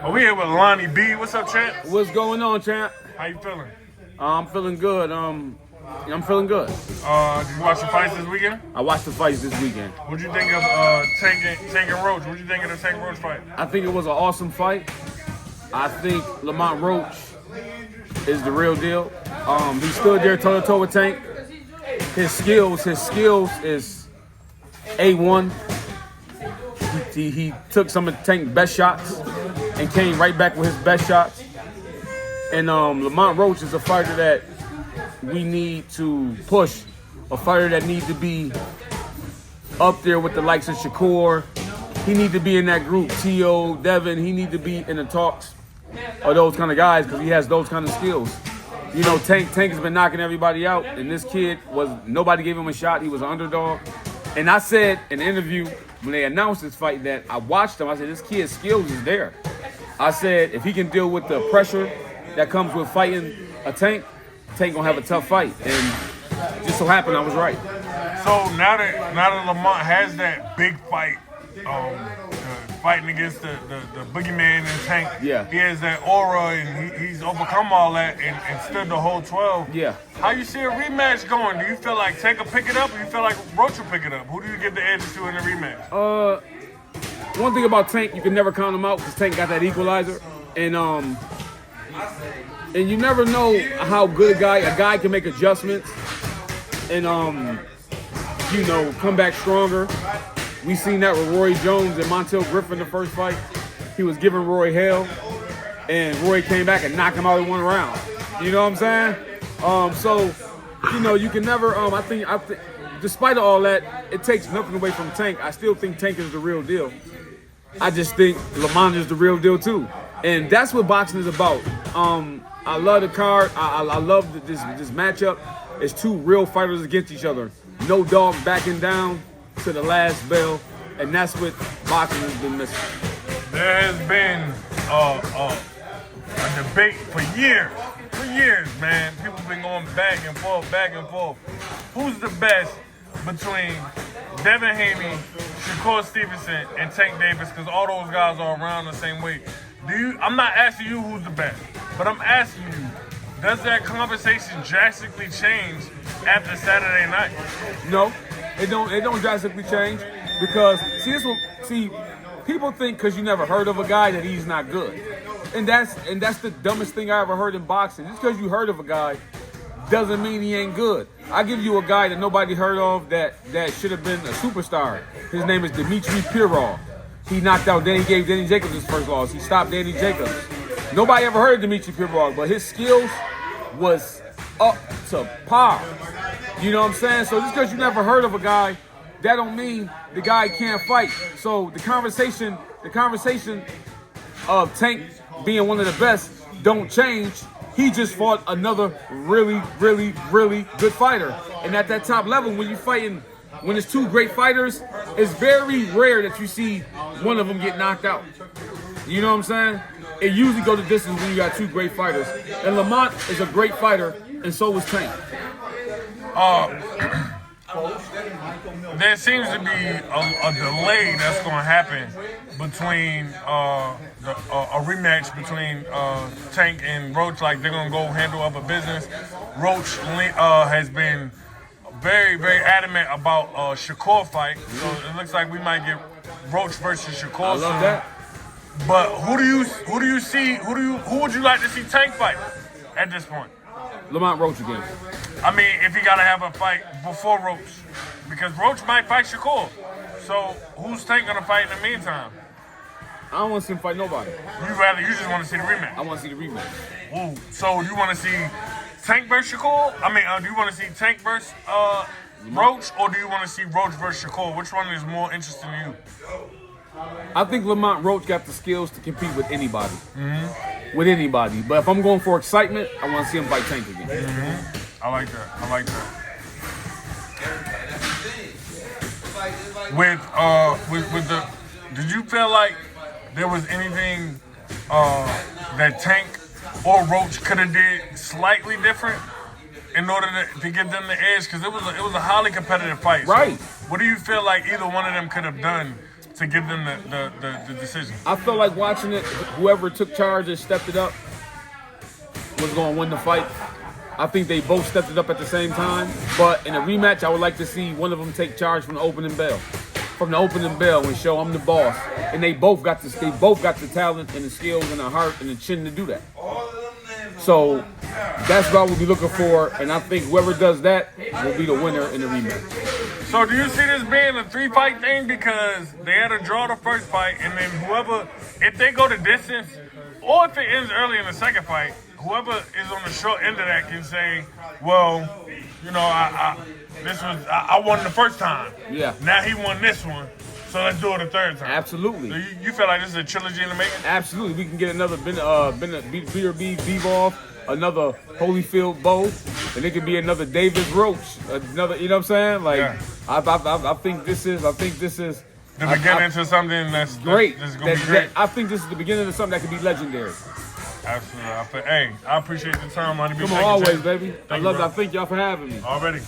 Oh, we here with Lonnie B. What's up, champ? What's going on, champ? How you feeling? I'm feeling good. I'm feeling good. Did you watch the fights this weekend? I watched the fights this weekend. What'd you think of Tank and Roach? What'd you think of the Tank Roach fight? I think it was an awesome fight. I think Lamont Roach is the real deal. He stood there toe-to-toe with Tank. His skills is A1. He took some of Tank's best shots and came right back with his best shots. And Lamont Roach is a fighter that we need to push, a fighter that needs to be up there with the likes of Shakur. He needs to be in that group, T.O., Devin. He needs to be in the talks of those kind of guys because he has those kind of skills. You know, Tank has been knocking everybody out, and this kid nobody gave him a shot. He was an underdog. And I said in the interview when they announced this fight that I watched him, I said, this kid's skills is there. I said, if he can deal with the pressure that comes with fighting a Tank gonna have a tough fight. And just so happened I was right. So now that Lamont has that big fight, fighting against the boogeyman and Tank, yeah, he has that aura and he's overcome all that and stood the whole 12. Yeah. How you see a rematch going? Do you feel like Tank will pick it up or you feel like Roach will pick it up? Who do you give the edge to in the rematch? One thing about Tank, you can never count him out because Tank got that equalizer. And you never know how good a guy can make adjustments and come back stronger. We seen that with Roy Jones and Montel Griffin the first fight. He was giving Roy hell, and Roy came back and knocked him out in one round. You know what I'm saying? So, you can never. I think, despite all that, it takes nothing away from Tank. I still think Tank is the real deal. I just think Lamont is the real deal too, and that's what boxing is about. I love the card. I love this matchup. It's two real fighters against each other. No dog backing down to the last bell, and that's what boxing has been missing. There has been a debate for years, man. People have been going back and forth. Who's the best between Devin Haney, Shakur Stevenson, and Tank Davis? Because all those guys are around the same weight. I'm not asking you who's the best, but I'm asking you, does that conversation drastically change after Saturday night? No, it don't drastically change because people think because you never heard of a guy that he's not good, and that's the dumbest thing I ever heard in boxing. Just because you heard of a guy doesn't mean he ain't good. I give you a guy that nobody heard of that should have been a superstar. His name is Dimitri Pirov. He knocked out he gave Danny Jacobs his first loss. He stopped Danny Jacobs. Nobody ever heard of Dimitri Pirov, but his skills was up to par. You know what I'm saying? So just because you never heard of a guy, that don't mean the guy can't fight. So the conversation of Tank being one of the best don't change. He just fought another really, really, really good fighter. And at that top level, when it's two great fighters, it's very rare that you see one of them get knocked out. You know what I'm saying? It usually goes the distance when you got two great fighters. And Lamont is a great fighter, and so is Tank. There seems to be a delay that's going to happen between a rematch between Tank and Roach. Like they're going to go handle other business. Roach has been very, very adamant about Shakur fight, so it looks like we might get Roach versus Shakur. I love that. But who do you see? Who would you like to see Tank fight at this point? Lamont Roach again. I mean, if he gotta have a fight before Roach, because Roach might fight Shakur. So who's Tank gonna fight in the meantime? I don't want to see him fight nobody. You just want to see the rematch. I want to see the rematch. Ooh, so you want to see Tank versus Shakur? I mean, do you want to see Tank versus Roach, or do you want to see Roach versus Shakur? Which one is more interesting to you? I think Lamont Roach got the skills to compete with anybody. Mm-hmm. With anybody. But if I'm going for excitement, I want to see him fight Tank again. Mm-hmm. I like that. Did you feel like there was anything that Tank or Roach could have did slightly different in order to give them the edge? Because it was a highly competitive fight. Right. So what do you feel like either one of them could have done to give them the decision? I felt like watching it. Whoever took charge and stepped it up was going to win the fight. I think they both stepped it up at the same time. But in a rematch, I would like to see one of them take charge from the opening bell. From the opening bell and show I'm the boss. And they both got the talent and the skills and the heart and the chin to do that. So that's what I would be looking for. And I think whoever does that will be the winner in the rematch. So do you see this being a 3-fight thing? Because they had to draw the first fight, and then whoever, if they go the distance, or if it ends early in the second fight, whoever is on the short end of that can say, well, you know, I won the first time. Yeah. Now he won this one, so let's do it a third time. Absolutely. So you feel like this is a trilogy in the making? Absolutely. We can get another Peter B. Bivol, another Holyfield Bow, and it could be another Davis Roach. Another, you know what I'm saying? Like, Yeah. I think this is The beginning to something that's great. That's gonna be great. I think this is the beginning of something that could be legendary. Absolutely. Hey, I appreciate the time, Lonnie B. Come on, Thank you, always, Jay. baby. Thank you, bro. I thank y'all for having me. Already.